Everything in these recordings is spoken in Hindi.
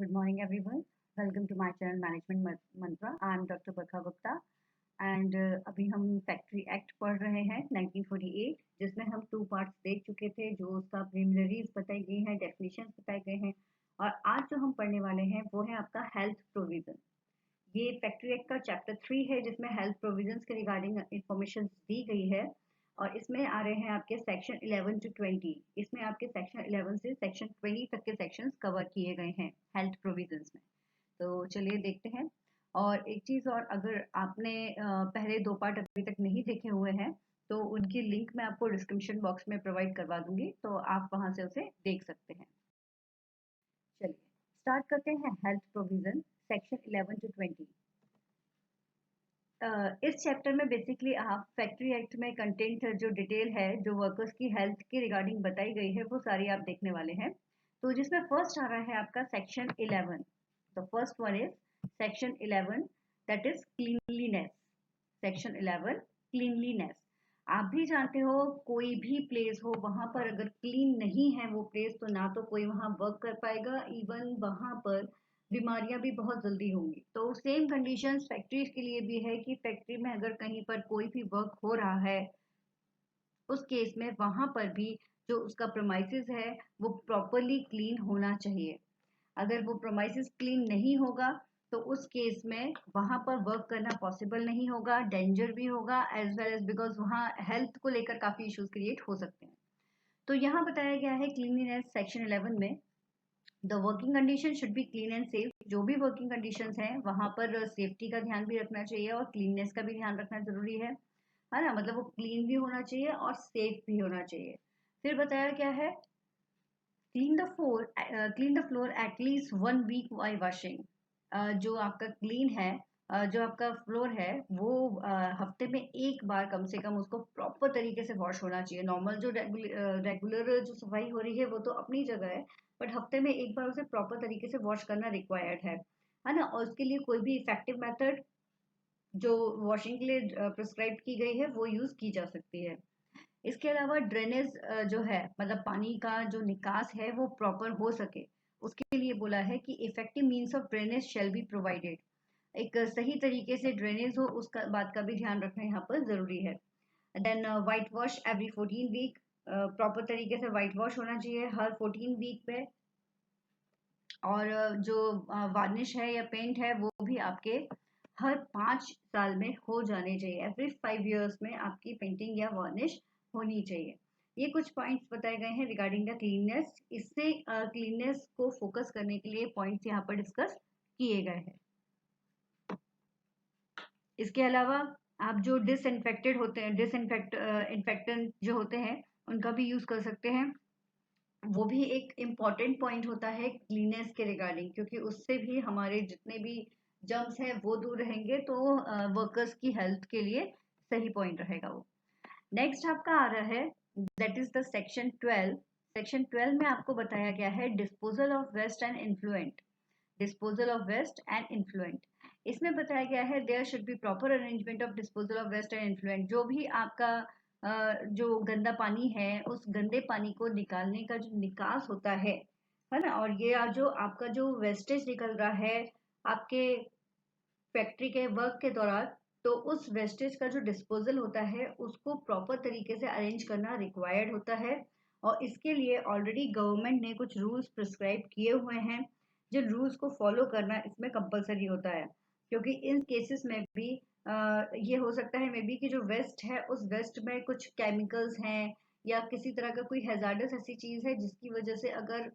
Good morning, everyone. Welcome to my channel Management Mantra. I am Dr. Barkha Gupta and अभी हम फैक्ट्री एक्ट पढ़ रहे हैं 1948, जिसमें हम 2 पार्ट्स देख चुके थे, जो उसका प्रिलिमिनरीज बताई गई हैं, डेफिनेशंस बताए गए हैं। और आज जो हम पढ़ने वाले हैं वो है आपका हेल्थ प्रोविजन। ये फैक्ट्री एक्ट का चैप्टर 3 है, जिसमें हेल्थ प्रोविजंस के रिगार्डिंग इंफॉर्मेशन दी गई है। और इसमें आ रहे हैं आपके सेक्शन 11 to 20। इसमें आपके सेक्शन 11 से सेक्शन 20 तक के सेक्शंस कवर किए गए हैं हेल्थ प्रोविजंस में। तो चलिए देखते हैं। और एक चीज़ और, अगर आपने पहले 2 पार्ट अभी तक नहीं देखे हुए हैं तो उनकी लिंक मैं आपको डिस्क्रिप्शन बॉक्स में प्रोवाइड करवा दूंगी, तो आप वहां से उसे देख सकते हैं। चलिए स्टार्ट करते हैं। Health provision section 11 to 20। इस चैप्टर में बेसिकली आप फैक्ट्री एक्ट में कंटेंट जो डिटेल है, जो वर्कर्स की हेल्थ के रिगार्डिंग बताई गई है, वो सारी आप देखने वाले हैं। तो जिसमें फर्स्ट आ रहा है आपका section 11। The first one is section 11, that is cleanliness. Section 11 cleanliness. आप भी जानते हो, कोई भी प्लेस हो वहां पर अगर क्लीन नहीं है वो प्लेस, तो ना तो कोई वहां वर्क कर पाएगा, इवन वहां पर बीमारियां भी बहुत जल्दी होंगी। तो सेम कंडीशंस फैक्ट्रीज के लिए भी है कि फैक्ट्री में अगर कहीं पर कोई भी वर्क हो रहा है, उस केस में वहां पर भी जो उसका प्रोमाइसिस है वो प्रॉपरली क्लीन होना चाहिए। अगर वो प्रोमाइसिस क्लीन नहीं होगा तो उस केस में वहां पर वर्क करना पॉसिबल नहीं होगा, डेंजर भी होगा, एज वेल एज बिकॉज वहाँ हेल्थ को लेकर काफी इश्यूज क्रिएट हो सकते हैं। तो यहाँ बताया गया है क्लीनलीनेस सेक्शन 11 में, the working condition should be clean and safe. जो भी वर्किंग कंडीशंस हैं वहां पर सेफ्टी का ध्यान भी रखना चाहिए और क्लीननेस का भी ध्यान रखना जरूरी है ना। मतलब वो क्लीन भी होना चाहिए और सेफ भी होना चाहिए। फिर बताया क्या है, clean the floor at least 1 week by washing. जो आपका क्लीन है, जो आपका फ्लोर है वो हफ्ते में एक बार कम से कम उसको प्रॉपर तरीके से वॉश होना चाहिए। नॉर्मल जो रेगुलर जो सफाई हो रही है वो तो अपनी जगह है, बट हफ्ते में एक बार उसे प्रॉपर तरीके से वॉश करना रिक्वायर्ड है ना। और उसके लिए कोई भी इफेक्टिव मेथड जो वॉशिंग के लिए प्रिस्क्राइब की गई है वो यूज की जा सकती है। इसके अलावा ड्रेनेज जो है, मतलब पानी का जो निकास है वो प्रॉपर हो सके, उसके लिए बोला है कि effective means of drainage shall be provided. एक सही तरीके से ड्रेनेज हो, उसका बात का भी ध्यान रखना यहाँ पर जरूरी है। Then white wash every 14 week. Proper तरीके से वाइट वॉश होना चाहिए हर 14 वीक पे। और जो वार्निश है या पेंट है वो भी आपके हर 5 साल में हो जाने चाहिए। एवरी 5 years में आपकी पेंटिंग या वार्निश होनी चाहिए। ये कुछ पॉइंट्स बताए गए हैं रिगार्डिंग द क्लीननेस। इससे क्लीननेस को फोकस करने के लिए पॉइंट्स यहाँ पर डिस्कस किए गए हैं। इसके अलावा आप जो डिसइंफेक्टेड होते हैं, इन्फेक्टेंट जो होते हैं, उनका भी यूज कर सकते हैं। वो भी एक इम्पॉर्टेंट पॉइंट होता है क्लीनेस के रिगार्डिंग, क्योंकि उससे भी हमारे जितने भी जर्म्स हैं वो दूर रहेंगे, तो वर्कर्स की हेल्थ के लिए सही पॉइंट रहेगा वो। नेक्स्ट आपका आ रहा है, that is the section 12। Section 12 में आपको बताया गया है disposal of waste and influent. Disposal of waste and influent, इसमें बताया गया है there should be proper arrangement of disposal of waste and influent. जो भी आपका जो गंदा पानी है, उस गंदे पानी को निकालने का जो निकास होता है ना, और ये जो आपका जो वेस्टेज निकल रहा है आपके फैक्ट्री के वर्क के दौरान, तो उस वेस्टेज का जो डिस्पोजल होता है उसको प्रॉपर तरीके से अरेंज करना रिक्वायर्ड होता है। और इसके लिए ऑलरेडी गवर्नमेंट ने कुछ रूल्स प्रिस्क्राइब किए हुए हैं, जिन रूल्स को फॉलो करना इसमें कंपलसरी होता है। क्योंकि इन केसेस में भी ये हो सकता है मे बी कि जो वेस्ट है उस वेस्ट में कुछ केमिकल्स हैं या किसी तरह का कोई हैजार्डस ऐसी चीज है जिसकी वजह से अगर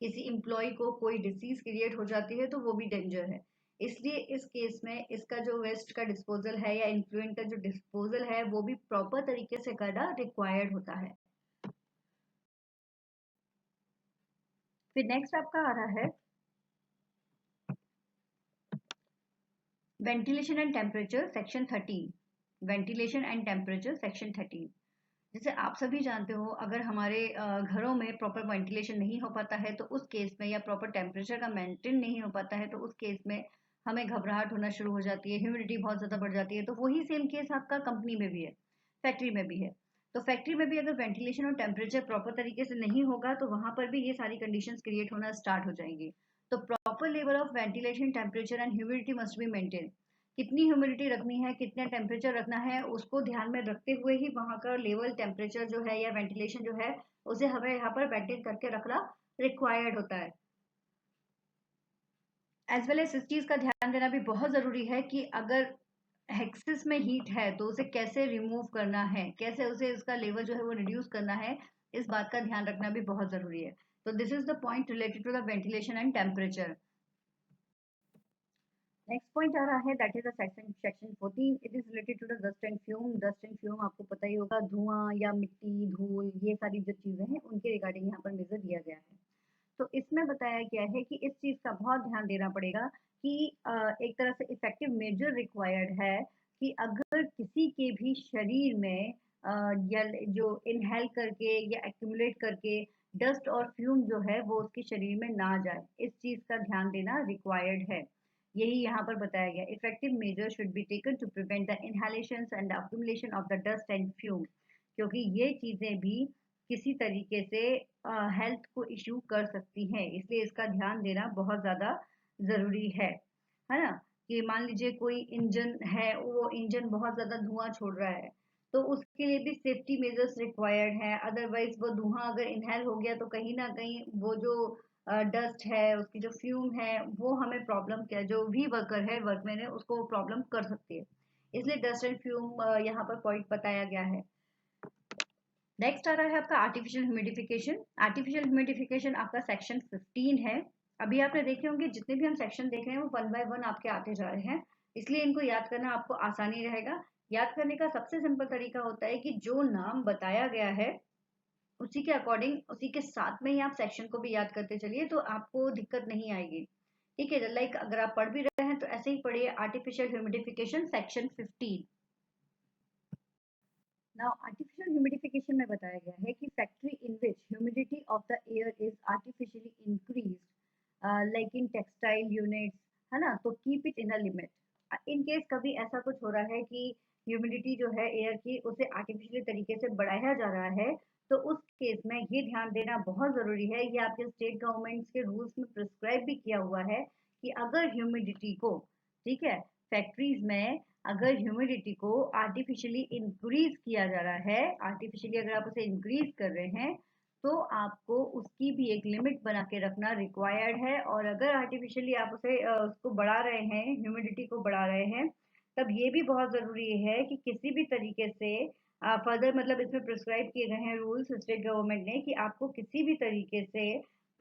किसी एम्प्लॉय को कोई डिसीज क्रिएट हो जाती है तो वो भी डेंजर है। इसलिए इस केस में इसका जो वेस्ट का डिस्पोजल है या इन्फ्लुएंट का जो डिस्पोजल है वो भी प्रॉपर तरीके से करना रिक्वायर्ड होता है। फिर नेक्स्ट आपका आ रहा है ventilation and temperature section 13। Ventilation and temperature section 13, जैसे आप सभी जानते हो, अगर हमारे घरों में प्रॉपर वेंटिलेशन नहीं हो पाता है तो उस केस में, या प्रॉपर टेम्परेचर का मेंटेन नहीं हो पाता है तो उस केस में हमें घबराहट होना शुरू हो जाती है, ह्यूमिडिटी बहुत ज़्यादा बढ़ जाती है। तो वही सेम केस आपका कंपनी में भी है, फैक्ट्री में भी है। तो फैक्ट्री में भी अगर वेंटिलेशन और टेम्परेचर प्रॉपर तरीके से नहीं होगा तो वहां पर भी ये सारी कंडीशंस क्रिएट होना स्टार्ट हो जाएंगी। तो proper level of ventilation temperature and humidity must be maintain. कितनी ह्यूमिडिटी रखनी है, कितना टेम्परेचर रखना है, उसको ध्यान में रखते हुए ही वहां का लेवल टेम्परेचर जो है या वेंटिलेशन जो है उसे हमें यहाँ पर मेंटेन करके रखना रिक्वायर्ड होता है। एज वेल एज इस चीज का ध्यान देना भी बहुत जरूरी है कि अगर हेक्सिस में हीट है तो उसे कैसे रिमूव करना है, कैसे उसे इसका लेवल जो है वो रिड्यूस करना है, इस बात का ध्यान रखना भी बहुत जरूरी है। तो this is the point related to the ventilation and temperature. Next point आ रहा है that is section 14। It is related to the dust and fume. Dust and fume आपको पता ही होगा, धुआं या मिट्टी धूल ये सारी जो चीजें हैं उनके रिगार्डिंग यहाँ पर मेजर दिया गया है। तो इसमें बताया गया है कि इस चीज का बहुत ध्यान देना पड़ेगा कि एक तरह से इफेक्टिव मेजर रिक्वायर्ड है कि अगर किसी के भी शरीर में या जो इनहेल करके या एक्यूमुलेट करके डस्ट और फ्यूम जो है वो उसके शरीर में ना जाए, इस चीज का ध्यान देना रिक्वायर्ड है। यही यहाँ पर बताया गया, effective measure should be taken to prevent the inhalation and the accumulation of the dust and fume, क्योंकि ये चीजें भी किसी तरीके से हेल्थ को इश्यू कर सकती हैं, इसलिए इसका ध्यान देना बहुत ज़्यादा ज़रूरी है ना। कि मान लीजिए कोई इंजन है, वो इंजन बहुत ज़्यादा धुआं छोड़ रहा है, तो उसके लिए भी सेफ्टी मेजर्स रिक्वायर्ड हैं। अदरवाइज वो धुआं अगर इनहेल हो गया तो कहीं ना कहीं वो जो डस्ट है, उसकी जो फ्यूम है, वो हमें प्रॉब्लम, क्या जो भी वर्कर है, वर्कमैन है, उसको प्रॉब्लम कर सकती है। इसलिए डस्ट एंड फ्यूम यहाँ पर पॉइंट बताया गया है। नेक्स्ट आ रहा है आपका आर्टिफिशियल ह्यूमिडिफिकेशन। आर्टिफिशियल ह्यूमिडिफिकेशन आपका सेक्शन 15 है। अभी आपने देखे होंगे जितने भी हम सेक्शन देख रहे हैं वो वन बाय वन आपके आते जा रहे हैं, इसलिए इनको याद करना आपको आसानी रहेगा। याद करने का सबसे सिंपल तरीका होता है कि जो नाम बताया गया है उसी के अकॉर्डिंग, उसी के साथ में ही आप सेक्शन को भी याद करते चलिए, तो आपको दिक्कत नहीं आएगी। ठीक है, लाइक अगर आप पढ़ भी रहे हैं तो ऐसे ही पढ़िए, artificial humidification section 15। Now, artificial humidification में बताया गया है कि factory in which humidity of the air is artificially increased, like in textile units, है ना, तो keep it in a limit. In case कभी ऐसा कुछ हो रहा है कि ह्यूमिडिटी जो है एयर की उसे आर्टिफिशियली तरीके से बढ़ाया जा रहा है, तो उस केस में ये ध्यान देना बहुत ज़रूरी है, ये आपके स्टेट गवर्नमेंट्स के रूल्स में प्रिस्क्राइब भी किया हुआ है कि अगर ह्यूमिडिटी को, ठीक है, फैक्ट्रीज में अगर ह्यूमिडिटी को आर्टिफिशियली इंक्रीज किया जा रहा है, आर्टिफिशियली अगर आप उसे इंक्रीज कर रहे हैं, तो आपको उसकी भी एक लिमिट बना के रखना रिक्वायर्ड है। और अगर आर्टिफिशियली आप उसे उसको बढ़ा रहे हैं, ह्यूमिडिटी को बढ़ा रहे हैं, तब ये भी बहुत ज़रूरी है कि किसी भी तरीके से फर्दर, मतलब इसमें प्रिस्क्राइब किए गए हैं रूल्स स्टेट गवर्नमेंट ने कि आपको किसी भी तरीके से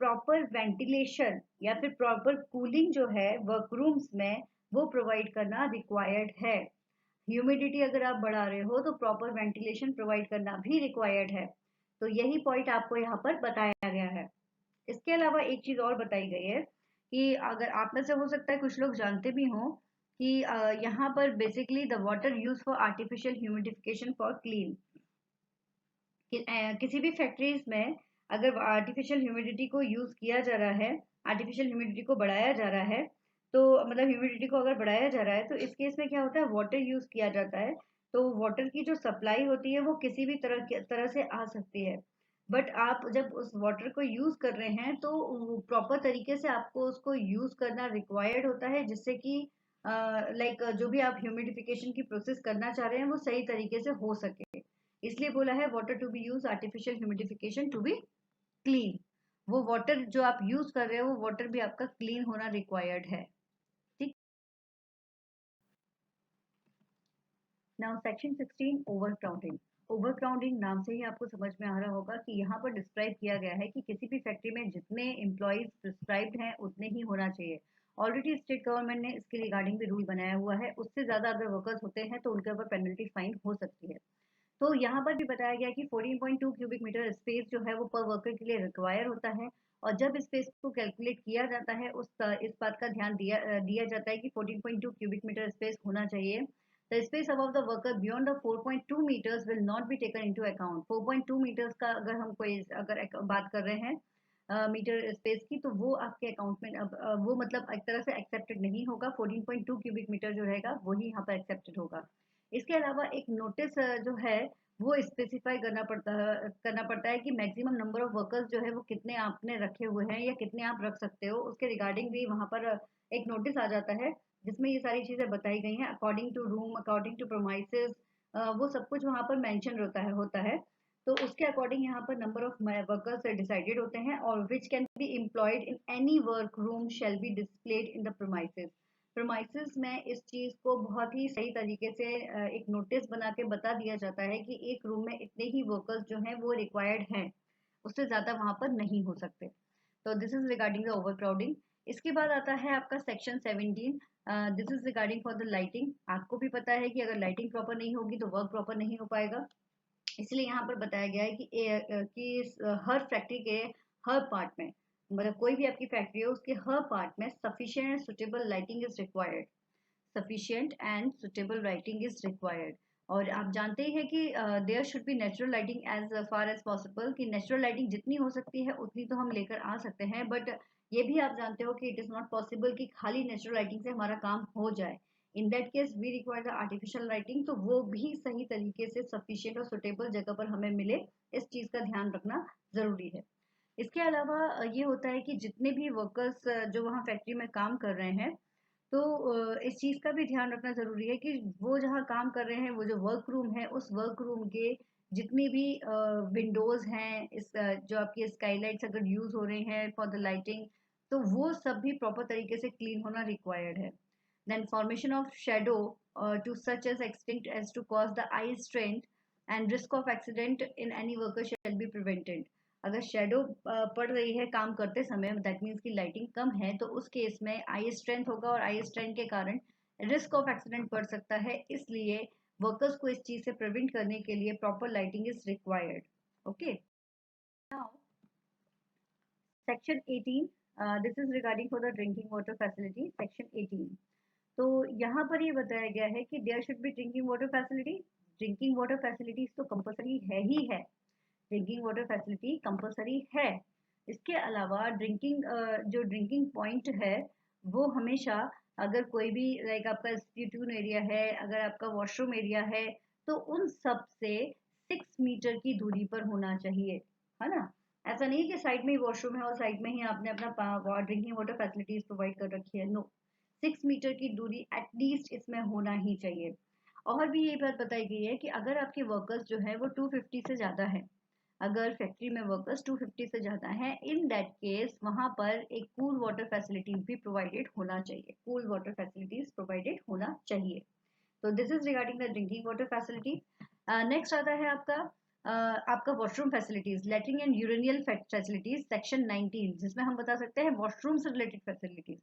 प्रॉपर वेंटिलेशन या फिर प्रॉपर कूलिंग जो है वर्क रूम्स में वो प्रोवाइड करना रिक्वायर्ड है। ह्यूमिडिटी अगर आप बढ़ा रहे हो तो प्रॉपर वेंटिलेशन प्रोवाइड करना भी रिक्वायर्ड है। तो यही पॉइंट आपको यहाँ पर बताया गया है। इसके अलावा एक चीज और बताई गई है कि अगर आप में से हो सकता है कुछ लोग जानते भी हों कि यहाँ पर basically the water use for artificial humidification for clean, किसी भी फैक्ट्रीज में अगर आर्टिफिशियल ह्यूमिडिटी को यूज किया जा रहा है, आर्टिफिशियल ह्यूमिडिटी को बढ़ाया जा रहा है, तो मतलब ह्यूमिडिटी को अगर बढ़ाया जा रहा है तो इस केस में क्या होता है, वाटर यूज किया जाता है। तो वाटर की जो सप्लाई होती है वो किसी भी तरह से आ सकती है, बट आप जब उस वाटर को यूज कर रहे हैं तो प्रॉपर तरीके से आपको उसको यूज करना रिक्वायर्ड होता है, जिससे कि लाइक जो भी आप ह्यूमिडिफिकेशन की प्रोसेस करना चाह रहे हैं वो सही तरीके से हो सके। इसलिए बोला है water to be use artificial humidification to be clean. वो वाटर जो आप यूज कर रहे हो वो वाटर भी आपका क्लीन होना रिक्वायर्ड है। ठीक। Now section 16, over crowding. Over crowding नाम से ही आपको समझ में आ रहा होगा कि यहाँ पर डिस्क्राइब किया गया है कि किसी भी फैक्ट्री में जितने एम्प्लॉयज प्रिस्क्राइब्ड हैं उतने ही होना चाहिए। ऑलरेडी स्टेट गवर्नमेंट ने इसके रिगार्डिंग भी रूल बनाया हुआ है, उससे ज्यादा अगर वर्कर्स होते हैं तो उनके ऊपर पेनल्टी फाइन हो सकती है। तो यहाँ पर भी बताया गया कि 14.2 क्यूबिक मीटर स्पेस जो है वो पर वर्कर के लिए रिक्वायर होता है। और जब स्पेस को कैलकुलेट किया जाता है इस बात का ध्यान दिया जाता है कि 14.2 क्यूबिक मीटर स्पेस होना चाहिए। The space above the worker beyond the 4.2 meters will not be taken into account. 4.2 meters का अगर हम कोई अगर बात कर रहे हैं मीटर स्पेस की, तो वो आपके अकाउंट में वो मतलब एक तरह से एक्सेप्टेड नहीं होगा। 14.2 क्यूबिक मीटर जो रहेगा वही यहाँ पर एक्सेप्टेड होगा। इसके अलावा एक नोटिस जो है वो स्पेसिफाई करना पड़ता है कि मैक्सिमम नंबर ऑफ वर्कर्स जो है वो कितने आपने रखे हुए हैं या कितने आप रख सकते हो, उसके रिगार्डिंग भी वहाँ पर एक नोटिस आ जाता है जिसमें ये सारी चीज़ें बताई गई हैं according to room, according to premises, वो सब कुछ वहाँ पर मेंशन होता है। तो उसके अकॉर्डिंग यहाँ पर नंबर ऑफ वर्कर्स डिसाइडेड होते हैं और which can be employed in any work room shall be displayed in the premises. Premises में इस चीज को बहुत ही सही तरीके से एक नोटिस बना के बता दिया जाता है कि एक रूम में इतने ही वर्कर्स जो हैं वो रिक्वायर्ड हैं, उससे ज्यादा वहां पर नहीं हो सकते। तो this is regarding the overcrowding. इसके बाद आता है आपका section 17। This is regarding for the lighting. आपको भी पता है कि अगर लाइटिंग प्रॉपर नहीं होगी तो वर्क प्रॉपर नहीं हो पाएगा। इसलिए यहाँ पर बताया गया है कि हर फैक्ट्री के हर पार्ट में, मतलब कोई भी आपकी फैक्ट्री है उसके हर पार्ट में sufficient and suitable lighting is required. Sufficient and suitable lighting is required. और आप जानते ही हैं कि there should be natural lighting as far as possible, कि नेचुरल लाइटिंग जितनी हो सकती है उतनी तो हम लेकर आ सकते हैं, बट ये भी आप जानते हो कि इट इज़ नॉट पॉसिबल कि खाली नेचुरल लाइटिंग से हमारा काम हो जाए। In that case we require the artificial lighting, तो वो भी सही तरीके से सफिशिएंट और सुटेबल जगह पर हमें मिले, इस चीज़ का ध्यान रखना ज़रूरी है। इसके अलावा ये होता है कि जितने भी वर्कर्स जो वहाँ फैक्ट्री में काम कर रहे हैं, तो इस चीज़ का भी ध्यान रखना ज़रूरी है कि वो जहाँ काम कर रहे हैं, वो जो वर्क रूम है, उस वर्क रूम के जितनी भी विंडोज़ हैं, जो आपकी स्काईलाइट्स अगर यूज़ हो रही हैं फॉर द लाइटिंग, तो वो सब भी प्रॉपर तरीके से क्लीन होना रिक्वायर्ड है। Then formation of shadow to such as extent as to cause the eye strain and risk of accident in any worker shall be prevented. अगर शेडो पड़ रही है काम करते समय, दैट मीन्स की लाइटिंग कम है, तो उस केस में आई स्ट्रेंथ होगा और आई स्ट्रेंथ के कारण रिस्क ऑफ एक्सीडेंट बढ़ सकता है। इसलिए वर्कर्स को इस चीज से प्रिवेंट करने के लिए proper lighting is required. Okay, now section 18, this is regarding for the drinking water facility. Section 18, तो यहाँ पर ये बताया गया है कि there should be drinking water facility. Drinking water facilities तो कंपलसरी है ही है, ड्रिंकिंग वाटर फैसिलिटी कंपलसरी है। इसके अलावा जो ड्रिंकिंग पॉइंट है वो हमेशा, अगर कोई भी लाइक आपका स्पिट्यून एरिया है, अगर आपका वॉशरूम एरिया है, तो उन सब से 6 मीटर की दूरी पर होना चाहिए, है ना। ऐसा नहीं है कि साइड में ही वॉशरूम है और साइड में ही आपने अपना ड्रिंकिंग वाटर फैसिलिटीज प्रोवाइड कर रखी है, नो। 6 मीटर की दूरी एटलीस्ट इसमें होना ही चाहिए। और भी ये बात बताई गई है कि अगर आपके वर्कर्स जो है वो 250 से ज़्यादा है, अगर फैक्ट्री में वर्कर्स 250 से ज़्यादा हैं, इन दैट केस वहाँ पर एक कूल वाटर फैसिलिटीज भी प्रोवाइडेड होना चाहिए, कूल वाटर फैसिलिटीज प्रोवाइडेड होना चाहिए। तो this is regarding the drinking water facility. Next आता है आपका washroom facilities, latrine and urinal facilities, section 19, जिसमें हम बता सकते हैं वॉशरूम से रिलेटेड फैसिलिटीज।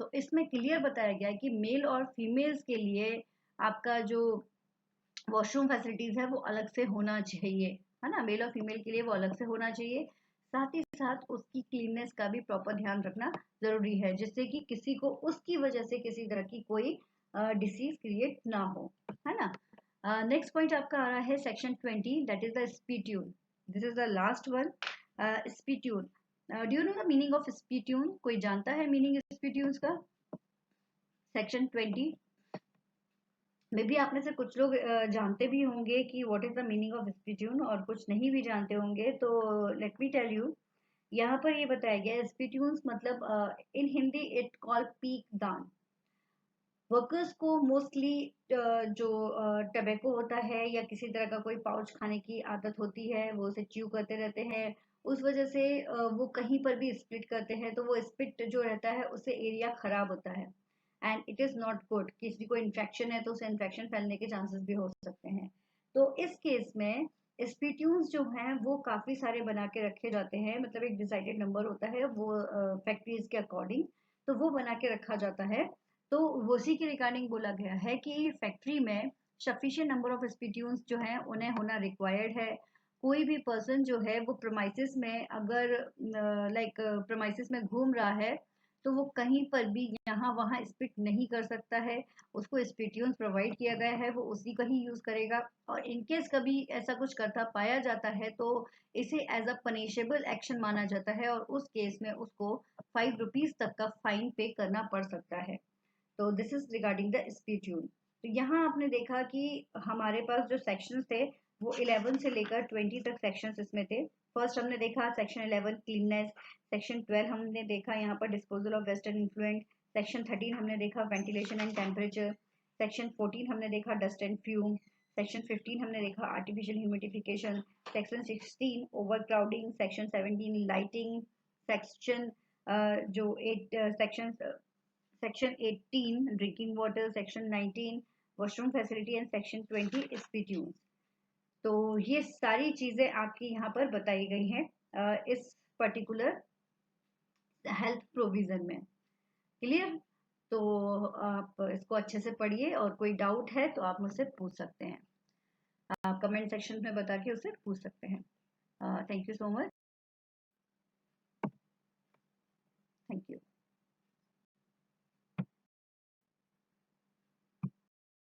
तो इसमें क्लियर बताया गया है कि मेल और फीमेल्स के लिए आपका जो वॉशरूम फैसिलिटीज है वो अलग से होना चाहिए, है ना। मेल और फीमेल के लिए वो अलग से होना चाहिए। साथ ही साथ उसकी क्लीननेस का भी प्रॉपर ध्यान रखना जरूरी है, जिससे कि किसी को उसकी वजह से किसी तरह की कोई डिसीज क्रिएट ना हो, है ना। नेक्स्ट पॉइंट आपका आ रहा है section 20, that is the spittoon. This is the last one, spittoon. Do you know the meaning of spittoon? कोई जानता है मीनिंग स्पीट्यून्स का? सेक्शन 20 में भी आप में से कुछ लोग जानते भी होंगे कि what is the meaning of spittoon, और कुछ नहीं भी जानते होंगे। तो लेट मी टेल यू, यहाँ पर ये बताया गया है स्पीट्यून्स मतलब इन हिंदी इट कॉल्ड पीक दान। वर्कर्स को मोस्टली जो टबैको होता है या किसी तरह का कोई पाउच खाने की आदत होती है, वो उसे च्यू करते रहते हैं। उस वजह से वो कहीं पर भी स्पिट करते हैं, तो वो स्पिट जो रहता है उससे एरिया खराब होता है, and it is not good. किसी को इन्फेक्शन है तो उसे इन्फेक्शन फैलने के चांसेस भी हो सकते हैं। तो इस केस में स्पीट्यून्स जो हैं वो काफ़ी सारे बना के रखे जाते हैं, मतलब एक डिसाइडेड नंबर होता है वो फैक्ट्रीज के अकॉर्डिंग, तो वो बना के रखा जाता है। तो उसी के रिगार्डिंग बोला गया है कि फैक्ट्री में सफिशिएंट नंबर ऑफ स्पीट्यून्स जो हैं उन्हें होना रिक्वायर्ड है। कोई भी पर्सन जो है वो प्रमाइसिस में अगर प्रमाइसिस में घूम रहा है, तो वो कहीं पर भी यहाँ वहाँ स्पिट नहीं कर सकता है। उसको स्पीट्यून्स प्रोवाइड किया गया है, वो उसी का ही यूज़ करेगा। और इनकेस कभी ऐसा कुछ करता पाया जाता है तो इसे एज अ पनिशेबल एक्शन माना जाता है, और उस केस में उसको 5 रुपीज़ तक का फाइन पे करना पड़ सकता है। तो दिस इज रिगार्डिंग द स्पीट्यून। तो यहाँ आपने देखा कि हमारे पास जो सेक्शंस थे वो 11 से लेकर 20 तक सेक्शंस इसमें थे। फर्स्ट हमने देखा सेक्शन 11 क्लीननेस, सेक्शन 12 हमने देखा यहाँ पर disposal of western influential, section 13 हमने देखा वेंटिलेशन एंड टेम्परेचर, सेक्शन 14 हमने देखा डस्ट एंड फ्यूम, सेक्शन 15 हमने देखा artificial humidification, section 16 over crowding, section 17 lighting, section जो 8 section 18 drinking water, section 19 washroom facility and section 20 स्पीट्यून्स। तो ये सारी चीजें आपकी यहाँ पर बताई गई हैं इस पर्टिकुलर हेल्थ प्रोविजन में। क्लियर? तो आप इसको अच्छे से पढ़िए और कोई डाउट है तो आप मुझसे पूछ सकते हैं, आप कमेंट सेक्शन में बता के उससे पूछ सकते हैं। Thank you so much.